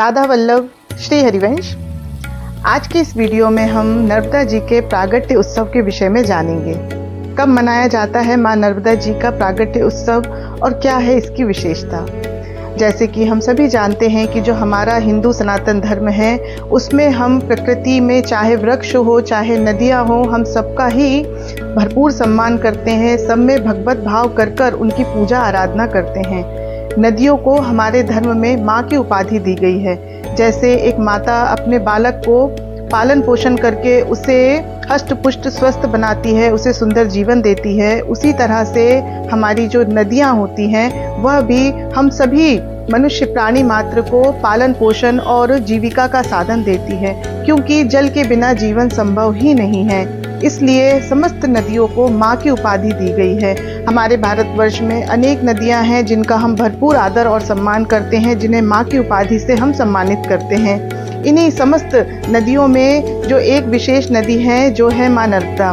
राधा वल्लभ श्री हरिवंश। आज के इस वीडियो में हम नर्मदा जी के प्रागट्य उत्सव के विषय में जानेंगे। कब मनाया जाता है मां नर्मदा जी का प्रागट्य उत्सव और क्या है इसकी विशेषता। जैसे कि हम सभी जानते हैं कि जो हमारा हिंदू सनातन धर्म है उसमें हम प्रकृति में चाहे वृक्ष हो चाहे नदियां हो, हम सबका ही भरपूर सम्मान करते हैं। सब में भगवत भाव कर कर उनकी पूजा आराधना करते हैं। नदियों को हमारे धर्म में माँ की उपाधि दी गई है। जैसे एक माता अपने बालक को पालन पोषण करके उसे हष्ट पुष्ट स्वस्थ बनाती है, उसे सुंदर जीवन देती है, उसी तरह से हमारी जो नदियाँ होती हैं वह भी हम सभी मनुष्य प्राणी मात्र को पालन पोषण और जीविका का साधन देती है, क्योंकि जल के बिना जीवन संभव ही नहीं है। इसलिए समस्त नदियों को माँ की उपाधि दी गई है। हमारे भारतवर्ष में अनेक नदियाँ हैं जिनका हम भरपूर आदर और सम्मान करते हैं, जिन्हें माँ की उपाधि से हम सम्मानित करते हैं। इन्हीं समस्त नदियों में जो एक विशेष नदी है जो है माँ नर्मदा।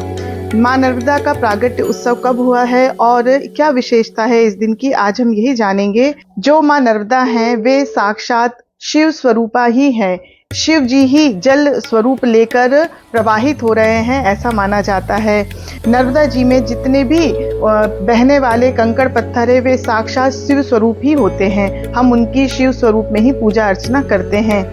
माँ नर्मदा का प्रागट्य उत्सव कब हुआ है और क्या विशेषता है इस दिन की, आज हम यही जानेंगे। जो माँ नर्मदा हैं वे साक्षात शिव स्वरूपा ही हैं। शिव जी ही जल स्वरूप लेकर प्रवाहित हो रहे हैं, ऐसा माना जाता है। नर्मदा जी में जितने भी बहने वाले कंकड़ पत्थर है वे साक्षात शिव स्वरूप ही होते हैं। हम उनकी शिव स्वरूप में ही पूजा अर्चना करते हैं।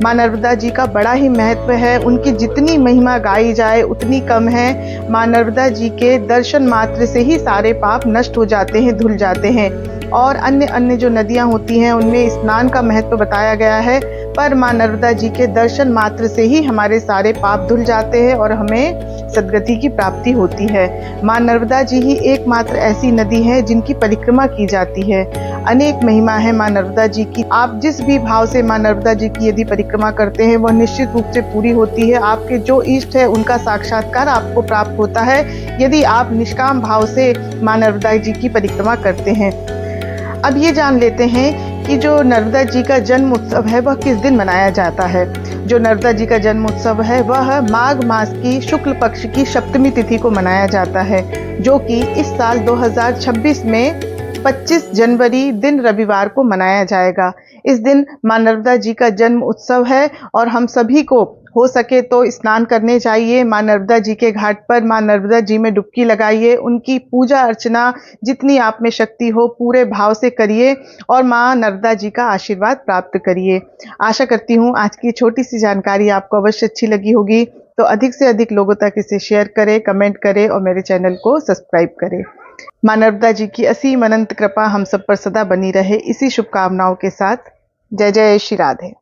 माँ नर्मदा जी का बड़ा ही महत्व है। उनकी जितनी महिमा गाई जाए उतनी कम है। माँ नर्मदा जी के दर्शन मात्र से ही सारे पाप नष्ट हो जाते हैं, धुल जाते हैं। और अन्य अन्य जो नदियाँ होती हैं उनमें स्नान का महत्व बताया गया है, पर माँ नर्मदा जी के दर्शन मात्र से ही हमारे सारे पाप धुल जाते हैं और हमें सद्गति की प्राप्ति होती है। माँ नर्मदा जी ही एकमात्र ऐसी नदी है जिनकी परिक्रमा की जाती है। अनेक महिमा है माँ नर्मदा जी की। आप जिस भी भाव से माँ नर्मदा जी की यदि परिक्रमा करते हैं वह निश्चित रूप से पूरी होती है। आपके जो इष्ट है उनका साक्षात्कार आपको प्राप्त होता है यदि आप निष्काम भाव से माँ नर्मदा जी की परिक्रमा करते हैं। अब ये जान लेते हैं कि जो नर्मदा जी का जन्म उत्सव है वह किस दिन मनाया जाता है। जो नर्मदा जी का जन्म उत्सव है वह माघ मास की शुक्ल पक्ष की सप्तमी तिथि को मनाया जाता है, जो कि इस साल 2026 में 25 जनवरी दिन रविवार को मनाया जाएगा। इस दिन माँ नर्मदा जी का जन्म उत्सव है और हम सभी को हो सके तो स्नान करने चाहिए। माँ नर्मदा जी के घाट पर माँ नर्मदा जी में डुबकी लगाइए, उनकी पूजा अर्चना जितनी आप में शक्ति हो पूरे भाव से करिए और माँ नर्मदा जी का आशीर्वाद प्राप्त करिए। आशा करती हूँ आज की छोटी सी जानकारी आपको अवश्य अच्छी लगी होगी, तो अधिक से अधिक लोगों तक इसे शेयर करें, कमेंट करें और मेरे चैनल को सब्सक्राइब करें। माँ नर्मदा जी की असीम अनंत कृपा हम सब पर सदा बनी रहे, इसी शुभकामनाओं के साथ जय जय श्री राधे।